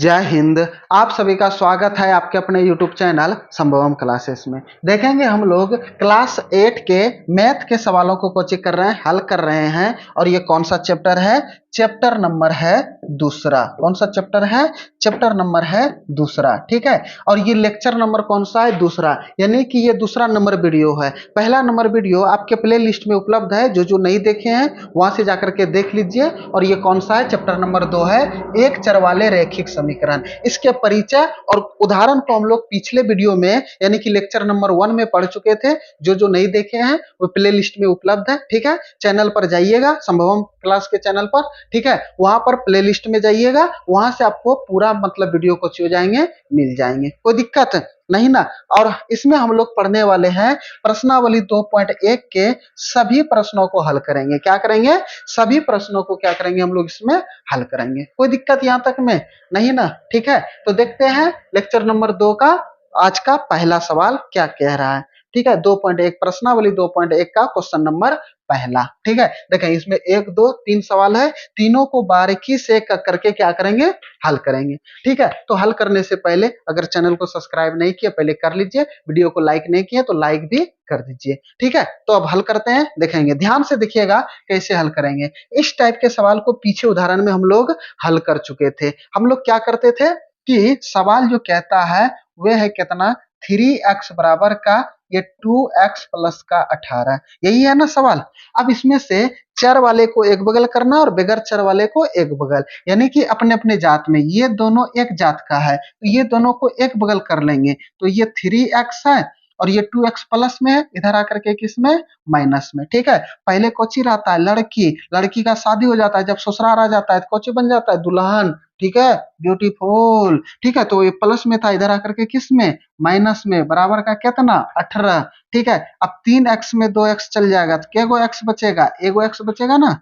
जय हिंद। आप सभी का स्वागत है आपके अपने YouTube चैनल संभवम क्लासेस में। देखेंगे हम लोग क्लास 8 के मैथ के सवालों को कोचिंग कर रहे हैं, हल कर रहे हैं। और ये कौन सा चैप्टर है? चैप्टर नंबर है दूसरा। कौन सा चैप्टर है? चैप्टर नंबर है दूसरा। ठीक है। और ये लेक्चर नंबर कौन सा है? दूसरा, यानी कि ये दूसरा नंबर वीडियो है। पहला नंबर वीडियो आपके प्ले लिस्ट में उपलब्ध है, जो नहीं देखे हैं वहां से जाकर के देख लीजिए। और ये कौन सा है? चैप्टर नंबर 2 है, एक चर वाले रैखिक समीकरण। इसके परिचय और उदाहरण को हम लोग पिछले वीडियो में यानी कि लेक्चर नंबर 1 में पढ़ चुके थे। जो नहीं देखे हैं वो प्ले लिस्ट में उपलब्ध है। ठीक है, चैनल पर जाइएगा, संभवम क्लास के चैनल पर। ठीक है, वहां पर प्ले लिस्ट में जाइएगा, वहां से आपको पूरा मतलब वीडियो को हो जाएंगे, मिल जाएंगे, कोई दिक्कत नहीं ना। और इसमें हम लोग पढ़ने वाले हैं प्रश्नावली 2.1 के सभी प्रश्नों को हल करेंगे। क्या करेंगे? सभी प्रश्नों को क्या करेंगे हम लोग इसमें हल करेंगे। कोई दिक्कत यहां तक में नहीं ना। ठीक है, तो देखते हैं लेक्चर नंबर 2 का आज का पहला सवाल क्या कह रहा है। ठीक है, 2.1 प्रश्नावली 2.1 का क्वेश्चन नंबर पहला। ठीक है, देखें इसमें 1 2 3 सवाल है, तीनों को बारीकी से करके क्या करेंगे? हल करेंगे। ठीक है, तो हल करने से पहले अगर चैनल को सब्सक्राइब नहीं किया पहले कर लीजिए, वीडियो को लाइक नहीं किया तो लाइक भी कर दीजिए। ठीक है, तो अब हल करते हैं, देखेंगे, ध्यान से देखिएगा कैसे हल करेंगे। इस टाइप के सवाल को पीछे उदाहरण में हम लोग हल कर चुके थे। हम लोग क्या करते थे कि सवाल जो कहता है वह है कितना? 3x बराबर का ये 2x प्लस का 18, यही है ना सवाल। अब इसमें से चर वाले को एक बगल करना और बगैर चर वाले को एक बगल, यानी कि अपने अपने जात में ये दोनों एक जात का है तो ये दोनों को एक बगल कर लेंगे। तो ये 3x है और ये 2x प्लस में है, इधर आकर के किसमें? माइनस में। ठीक है, पहले कोची रहता है? लड़की। लड़की का शादी हो जाता है, जब ससुराल आ जाता है तो कोची बन जाता है? दुल्हन। ठीक है, ब्यूटीफुल। ठीक है, तो ये प्लस में था, इधर आकर के किस में? माइनस में। बराबर का कितना? 18। ठीक है, अब 3x में 2x चल जाएगा तो क्या गो x बचेगा? एगो x बचेगा ना।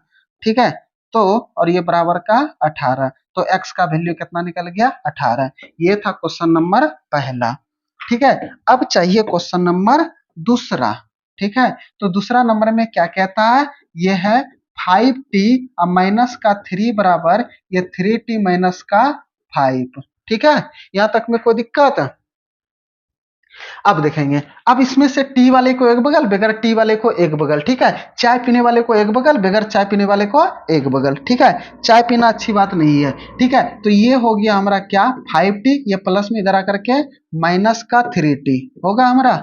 ठीक है, तो और ये बराबर का 18, तो x का वैल्यू कितना निकल गया? 18। ये था क्वेश्चन नंबर पहला। ठीक है, अब चाहिए क्वेश्चन नंबर दूसरा। ठीक है, तो दूसरा नंबर में क्या कहता है? ये है 5t माइनस का 3 बराबर ये 3t माइनस का 5। ठीक है, यहां तक में कोई दिक्कत? अब देखेंगे, अब इसमें से टी वाले को एक बगल, बगैर टी वाले को एक बगल। ठीक है, चाय पीने वाले को एक बगल, बगैर चाय पीने वाले को एक बगल। ठीक है, चाय पीना अच्छी बात नहीं है। ठीक है, तो ये हो गया हमारा क्या? 5t, ये प्लस में इधर आकर के माइनस का 3t होगा हमारा।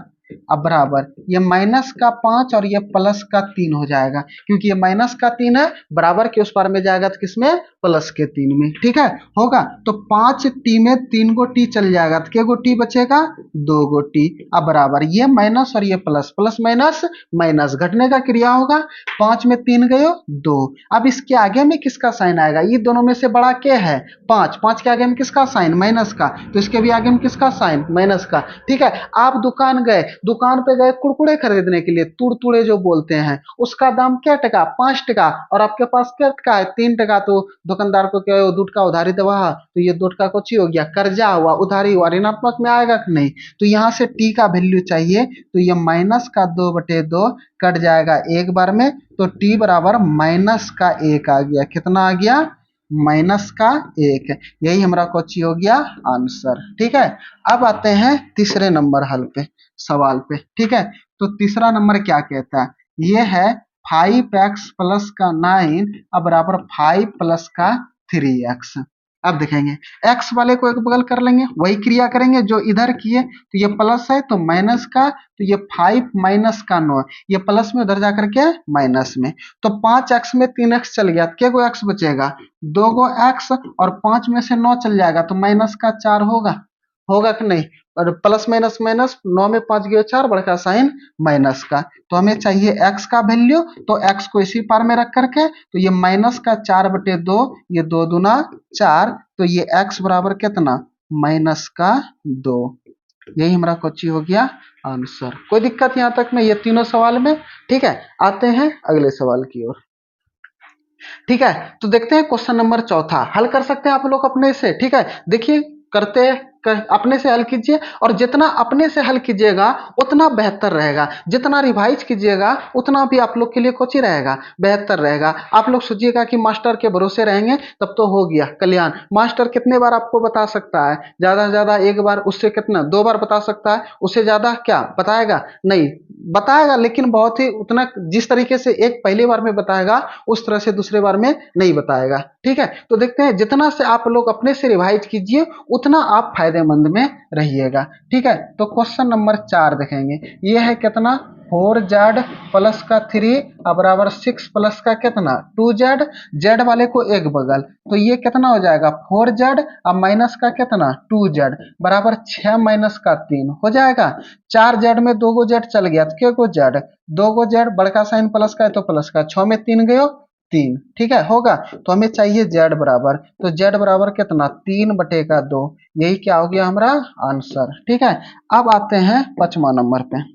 अब बराबर ये माइनस का 5 और ये प्लस का 3 हो जाएगा, क्योंकि ये माइनस का 3 है, बराबर के उस पार में जाएगा तो किसमें? प्लस के 3 में। ठीक है, होगा तो 5t में 3 गो टी चल जाएगा तो क्या गो टी बचेगा? 2 गो टी। अब बराबर ये माइनस और ये प्लस, प्लस माइनस माइनस घटने का क्रिया होगा। 5 में 3 गयो 2। अब इसके आगे में किसका साइन आएगा? ये दोनों में से बड़ा क्या है? 5। 5 के आगे में किसका साइन? माइनस का, तो इसके भी आगे में किसका साइन? माइनस का। ठीक है, आप दुकान गए, दुकान पे गए कुरकुरे खरीदने के लिए, तुड़तुड़े जो बोलते हैं, उसका दाम क्या टका? 5 टका। और आपके पास क्या टका है? 3 टका। तो दुकानदार को क्या 2 टका उधारी दवा, तो ये 2 टका कुछ हो गया, कर्जा हुआ, उधारी हुआ, ऋणात्मक में आएगा कि नहीं? तो यहाँ से टी का वैल्यू चाहिए, तो ये माइनस का 2/2 कट जाएगा एक बार में, तो टी बराबर माइनस का 1 आ गया। कितना आ गया? माइनस का 1। यही हमारा कोची हो गया आंसर। ठीक है, अब आते हैं तीसरे नंबर हल पे, सवाल पे। ठीक है, तो तीसरा नंबर क्या कहता है? ये है 5x प्लस का 9 अब बराबर 5 प्लस का 3x। अब देखेंगे, x वाले को एक बगल कर लेंगे, वही क्रिया करेंगे जो इधर किए। तो ये प्लस है तो माइनस का, तो ये 5 माइनस का 9, ये प्लस में उधर जाकर के माइनस में। तो 5x में 3x चल गया तो क्या गो x बचेगा? 2 गो x, और 5 में से 9 चल जाएगा तो माइनस का 4 होगा। होगा कि नहीं? और प्लस माइनस माइनस, 9 में 5 गया 4, बड़का साइन माइनस का। तो हमें चाहिए x का वैल्यू, तो x को इसी पार में रख करके, तो ये माइनस का 4/2, ये 2 दूना 4, तो ये x बराबर कितना? माइनस का 2। यही हमारा कोची हो गया आंसर। कोई दिक्कत यहाँ तक में ये तीनों सवाल में? ठीक है, आते हैं अगले सवाल की ओर। ठीक है, तो देखते हैं क्वेश्चन नंबर चौथा, हल कर सकते हैं आप लोग अपने से। ठीक है, देखिए करते अपने से हल कीजिए, और जितना अपने से हल कीजिएगा उतना बेहतर रहेगा, जितना रिवाइज कीजिएगा उतना भी आप लोग के लिए कोची रहेगा, बेहतर रहेगा। आप लोग सोचिएगा कि मास्टर के भरोसे रहेंगे तब तो हो गया कल्याण। मास्टर कितने बार आपको बता सकता है? ज्यादा से ज्यादा एक बार, उससे कितना 2 बार बता सकता है, उससे ज्यादा क्या बताएगा? नहीं बताएगा, लेकिन बहुत ही उतना, जिस तरीके से एक पहली बार में बताएगा उस तरह से दूसरे बार में नहीं बताएगा। ठीक है, तो देखते हैं, जितना से आप लोग अपने से रिवाइज कीजिए उतना आप फायदेमंद में रहिएगा। ठीक है, तो क्वेश्चन नंबर 4 देखेंगे। ये है कितना, 4z प्लस का 3 बराबर 6 प्लस का कितना 2z, z वाले को एक बगल, तो ये कितना हो जाएगा 4z अब माइनस का कितना 2z बराबर 6 माइनस का 3 हो जाएगा। 4z में 2 गो z चल गया तो क्या गो z, 2 गो z, बड़का साइन प्लस का है तो प्लस का, 6 में 3 गयो 3। ठीक है, होगा, तो हमें चाहिए z बराबर, तो z बराबर कितना 3/2, यही क्या हो गया हमारा आंसर। ठीक है, अब आते हैं 5वां नंबर पे।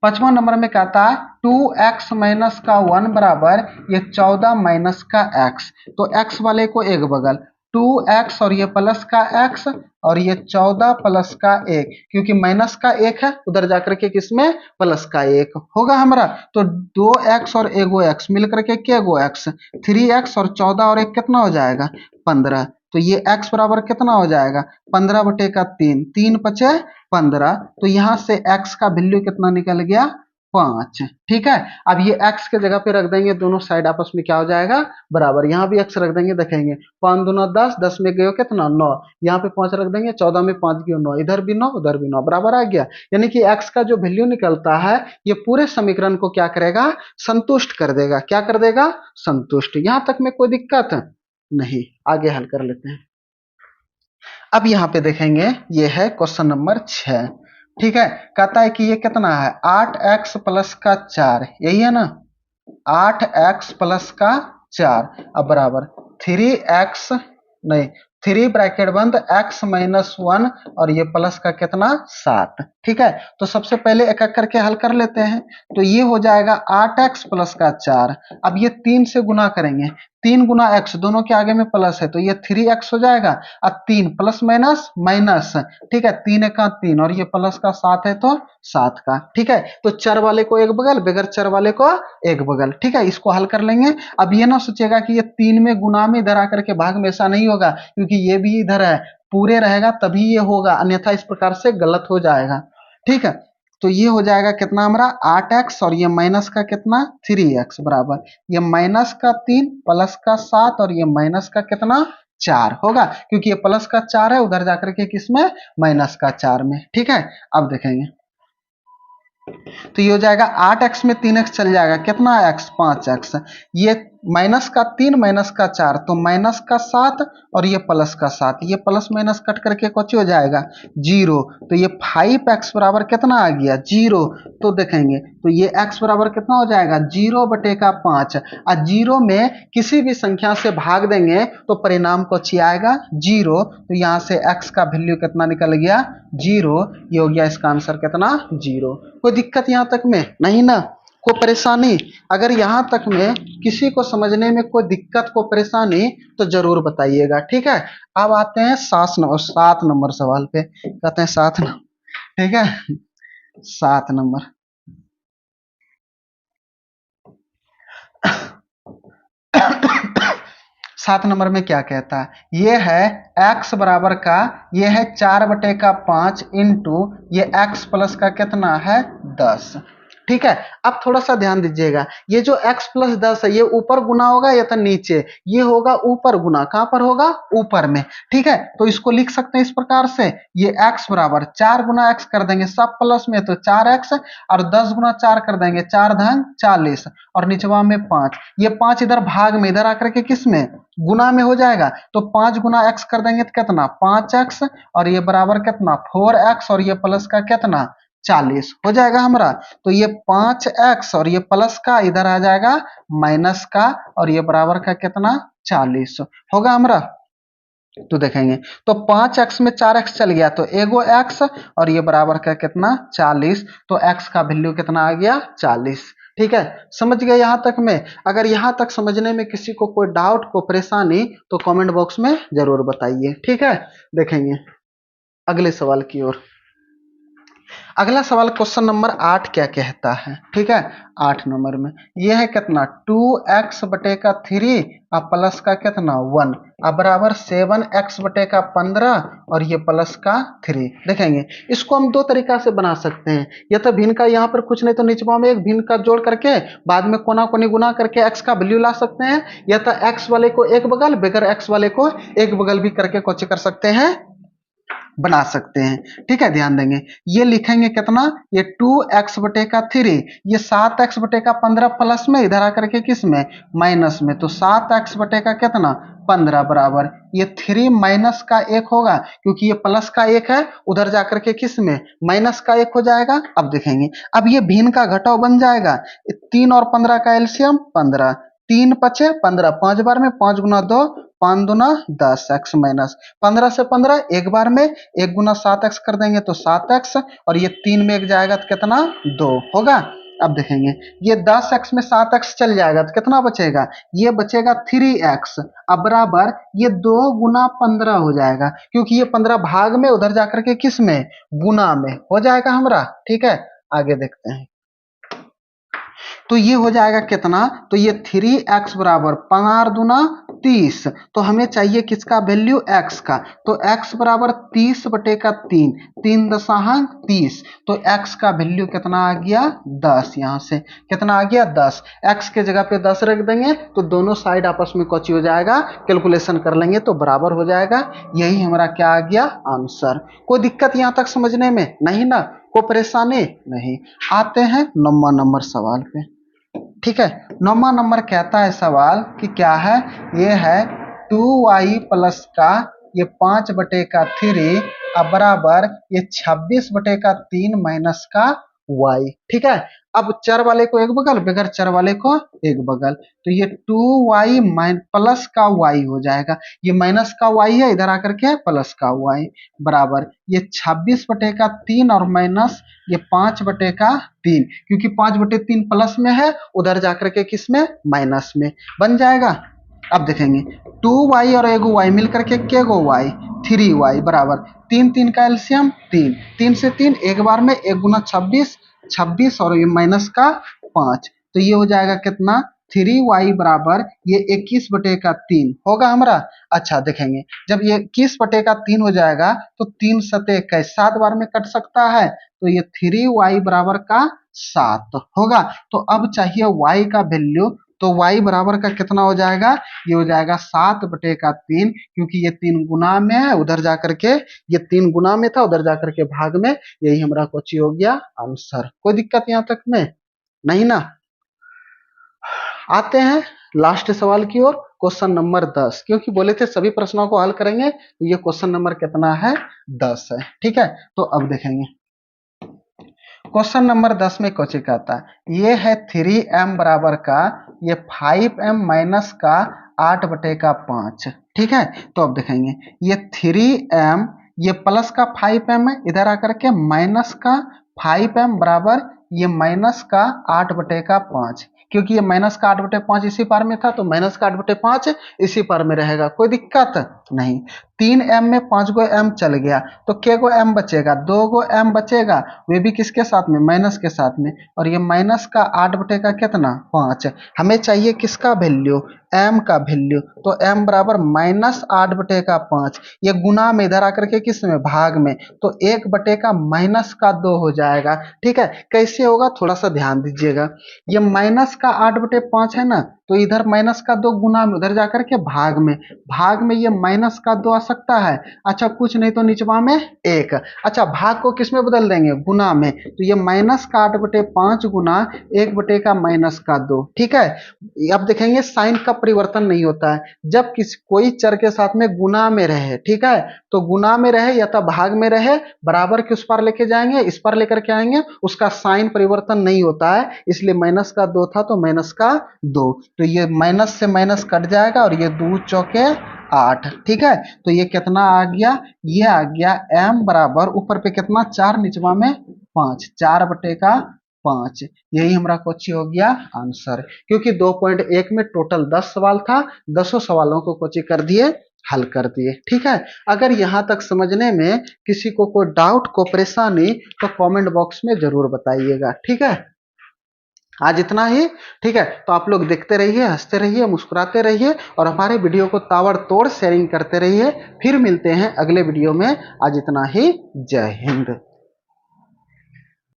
5वां नंबर में कहता है 2x माइनस का 1 बराबर ये 14 माइनस का x, तो x वाले को एक बगल, 2x और ये प्लस का x और ये 14 प्लस का 1, क्योंकि माइनस का 1 है उधर जाकर के किसमें प्लस का 1 होगा हमारा, तो 2x और एगो x मिलकर के क्या गो x, 3x और 14 और 1 कितना हो जाएगा 15, तो ये x बराबर कितना हो जाएगा 15/3, 3 पचे 15, तो यहां से x का वैल्यू कितना निकल गया 5। ठीक है, अब ये x के जगह पे रख देंगे, दोनों साइड आपस में क्या हो जाएगा बराबर, यहाँ भी x रख देंगे, देखेंगे 5 दूना 10, 10 में गयो कितना 9, यहाँ पे 5 रख देंगे, 14 में 5 गयो 9, इधर भी 9 उधर भी 9 बराबर आ गया। यानी कि x का जो वैल्यू निकलता है ये पूरे समीकरण को क्या करेगा, संतुष्ट कर देगा। क्या कर देगा, संतुष्ट। यहां तक में कोई दिक्कत नहीं, आगे हल कर लेते हैं। अब यहाँ पे देखेंगे, ये है क्वेश्चन नंबर 6। ठीक है, कहता है कि ये कितना है 8x प्लस का 4, यही है ना, 8x प्लस का 4 अब बराबर 3x, नहीं 3 ब्रैकेट बंद x माइनस 1 और ये प्लस का कितना 7। ठीक है, तो सबसे पहले एक एक करके हल कर लेते हैं, तो ये हो जाएगा 8x प्लस का 4, अब ये 3 से गुना करेंगे, 3 गुना x, दोनों के आगे में प्लस है तो ये 3x हो जाएगा, अब 3 प्लस माइनस माइनस, ठीक है 3 का 3 और ये प्लस का 7 है तो 7 का। ठीक है, तो चर वाले को एक बगल, बगैर चर वाले को एक बगल। ठीक है, इसको हल कर लेंगे। अब ये ना सोचेगा कि ये 3 में गुना में इधर आकर के भाग में, ऐसा नहीं होगा, क्योंकि ये भी इधर है, पूरे रहेगा तभी ये होगा, अन्यथा इस प्रकार से गलत हो जाएगा। ठीक है, तो ये हो जाएगा कितना हमारा 8x और ये माइनस का कितना 3x बराबर ये माइनस का 3 प्लस का 7 और ये माइनस का कितना 4 होगा, क्योंकि ये प्लस का 4 है उधर जाकर के किसमें माइनस का 4 में। ठीक है, अब देखेंगे, तो ये हो जाएगा 8x में 3x चल जाएगा, कितना x 5x, ये माइनस का 3 माइनस का 4 तो माइनस का 7 और ये प्लस का 7, ये प्लस माइनस कट करके कुछ हो जाएगा 0, तो ये 5x बराबर कितना आ गया 0, तो देखेंगे तो ये x बराबर कितना हो जाएगा 0/5, और 0 में किसी भी संख्या से भाग देंगे तो परिणाम कुछ आएगा 0, तो यहाँ से x का वैल्यू कितना निकल गया 0, ये हो गया इसका आंसर कितना 0। कोई दिक्कत यहाँ तक में नहीं ना, कोई परेशानी? अगर यहाँ तक में किसी को समझने में कोई दिक्कत को परेशानी तो जरूर बताइएगा। ठीक है, अब आते हैं 7 नंबर सवाल पे, कहते हैं 7 नंबर। ठीक है, 7 नंबर 7 नंबर में क्या कहता है, ये है x बराबर का, ये है 4/5 इंटू ये x प्लस का कितना है 10। ठीक है, अब थोड़ा सा ध्यान दीजिएगा, ये जो x प्लस 10 है ये ऊपर गुना होगा या तो नीचे, ये होगा ऊपर गुना, कहां पर होगा ऊपर में। ठीक है, तो इसको लिख सकते हैं इस प्रकार से, ये x बराबर 4 गुना x कर देंगे, सब प्लस में तो 4x, और 10 गुना 4 कर देंगे 4 धन 40, और निचवा में 5, ये 5 इधर भाग में, इधर आकर के किस में गुना में हो जाएगा, तो 5 गुना x कर देंगे तो कितना 5x, और ये बराबर कितना 4x और ये प्लस का कितना 40 हो जाएगा हमारा, तो ये 5x और ये प्लस का इधर आ जाएगा माइनस का, और ये बराबर का कितना 40 होगा हमारा। तो देखेंगे तो 5x में 4x चल गया तो एगो x और ये बराबर का कितना 40। तो x का वैल्यू कितना आ गया 40। ठीक है, समझ गए यहां तक में। अगर यहां तक समझने में किसी को कोई डाउट को परेशानी तो कमेंट बॉक्स में जरूर बताइए। ठीक है, देखेंगे अगले सवाल की ओर। अगला सवाल क्वेश्चन नंबर 8 क्या कहता है। ठीक है, 8 नंबर में यह है कितना 2x बटे का 3 और प्लस का कितना 1 अब बराबर 7x बटे का 15 और ये प्लस का 3। देखेंगे इसको हम दो तरीका से बना सकते हैं, या तो भिन्न का यहाँ पर कुछ नहीं तो निचवा में एक भिन्न का जोड़ करके बाद में कोना कोनी गुना करके x का वैल्यू ला सकते हैं, या तो x वाले को एक बगल बगैर x वाले को एक बगल भी करके कोची कर सकते हैं, बना सकते हैं। ठीक है, ध्यान देंगे ये लिखेंगे कितना ये 2x बटे का 3 ये 7x बटे का 15 प्लस में इधर आकर के किस में माइनस में, तो 7x बटे का कितना 15 बराबर ये 3 माइनस का 1 होगा क्योंकि ये प्लस का 1 है उधर जाकर के किस में माइनस का 1 हो जाएगा। अब देखेंगे अब ये भिन्न का घटाव बन जाएगा 3 और 15 का एलसीएम 15 3 पचे 15 5 बार में 5 गुना 2 5 दूना 10 x माइनस 15 से 15 एक बार में 1 गुना 7x कर देंगे तो 7x और ये 3 में एक जाएगा तो कितना 2 होगा। अब देखेंगे ये 10x में 7x चल जाएगा तो कितना बचेगा ये बचेगा 3x अब बराबर ये 2 गुना 15 हो जाएगा क्योंकि ये 15 भाग में उधर जाकर के किस में गुना में हो जाएगा हमारा। ठीक है, आगे देखते हैं तो ये हो जाएगा कितना तो ये 3x बराबर 15 दूना 30 तो हमें चाहिए किसका वैल्यू x का, तो x बराबर 30 बटे का 3 3 दशमलव 30 तो x का वैल्यू कितना आ गया 10। यहाँ से कितना आ गया 10, x के जगह पे 10 रख देंगे तो दोनों साइड आपस में कॉची हो जाएगा कैलकुलेशन कर लेंगे तो बराबर हो जाएगा। यही हमारा क्या आ गया आंसर। कोई दिक्कत यहाँ तक समझने में नहीं ना, कोई परेशानी नहीं। आते हैं 9वां नंबर सवाल पे। ठीक है, 9वां नंबर कहता है सवाल कि क्या है ये है 2y प्लस का ये 5 बटे का 3 अब बराबर ये 26 बटे का 3 माइनस का y। ठीक है, अब चर वाले को एक बगल बगैर चर वाले को एक बगल तो ये 2y प्लस का y हो जाएगा, ये माइनस का y है इधर आकर के प्लस का y बराबर ये 26 बटे का 3 और माइनस ये 5 बटे का 3 क्योंकि 5 बटे 3 प्लस में है उधर जाकर के किस में माइनस में बन जाएगा। अब देखेंगे 2y और एगो y मिलकर के गो y 3y बराबर 3 3 का एलसीएम 3 3 से 3 एक बार में 1 गुना 26 26 और ये माइनस का 5 तो ये हो जाएगा कितना 3y बराबर ये 21 बटे का 3 होगा हमारा। अच्छा देखेंगे जब ये 21 बटे का 3 हो जाएगा तो 3 सते 21 7 बार में कट सकता है तो ये 3y बराबर का 7 होगा। तो अब चाहिए y का वैल्यू तो y बराबर का कितना हो जाएगा ये हो जाएगा 7 बटे का 3 क्योंकि ये 3 गुना में है उधर जाकर के ये 3 गुना में था उधर जाकर के भाग में, यही हमारा कोची हो गया आंसर। कोई दिक्कत यहाँ तक में नहीं ना। आते हैं लास्ट सवाल की ओर क्वेश्चन नंबर 10 क्योंकि बोले थे सभी प्रश्नों को हल करेंगे तो ये क्वेश्चन नंबर कितना है 10 है। ठीक है, तो अब देखेंगे क्वेश्चन नंबर 10 में क्वेश्चन कहता है ये है 3m बराबर का ये 5m माइनस का 8 बटे का 5। ठीक है, तो अब देखेंगे ये 3m ये प्लस का 5m है इधर आकर के माइनस का 5m बराबर ये माइनस का 8 बटे का 5 क्योंकि ये माइनस का 8 बटे 5 इसी पार में था तो माइनस का 8 बटे 5 इसी पार में रहेगा, कोई दिक्कत नहीं। 3m में 5 गो m चल गया तो के गो m बचेगा 2 गो m बचेगा वे भी किसके साथ में माइनस के साथ में और ये माइनस का 8 बटे का कितना 5 हमें चाहिए किसका वैल्यू m का वैल्यू तो m बराबर माइनस 8 बटे का 5 ये गुना में इधर आकर के किस में भाग में तो 1 बटे का माइनस का 2 हो जाएगा। ठीक है, कैसे होगा थोड़ा सा ध्यान दीजिएगा ये माइनस का 8 बटे 5 है ना तो इधर माइनस का 2 गुना में उधर जाकर के भाग में ये माइनस का 2 आ सकता है। अच्छा कुछ नहीं तो निचवा में 1, अच्छा भाग को किस में बदल देंगे गुना में तो ये माइनस का 8 बटे 5 गुना 1 बटे का माइनस का 2। ठीक है, अब देखेंगे साइन का परिवर्तन नहीं होता है जब कोई चर के साथ में गुना में रहे। ठीक है, तो गुना में रहे या तो भाग में रहे बराबर के उस पार लेके जाएंगे इस पार लेकर के आएंगे उसका साइन परिवर्तन नहीं होता है, इसलिए माइनस का 2 था तो माइनस का 2 तो ये माइनस से माइनस कट जाएगा और ये 2 चौके 8। ठीक है, तो ये कितना आ गया, ये आ गया m बराबर ऊपर पे कितना 4, निचवा में 5, 4/5। यही हमारा कोची हो गया आंसर, क्योंकि 2.1 में टोटल 10 सवाल था, 10 सवालों को कोची कर दिए, हल कर दिए। ठीक है, अगर यहां तक समझने में किसी को कोई डाउट को परेशानी तो कमेंट बॉक्स में जरूर बताइएगा। ठीक है, आज इतना ही। ठीक है, तो आप लोग देखते रहिए, हंसते रहिए, मुस्कुराते रहिए और हमारे वीडियो को ताबड़तोड़ शेयरिंग करते रहिए। फिर मिलते हैं अगले वीडियो में। आज इतना ही। जय हिंद।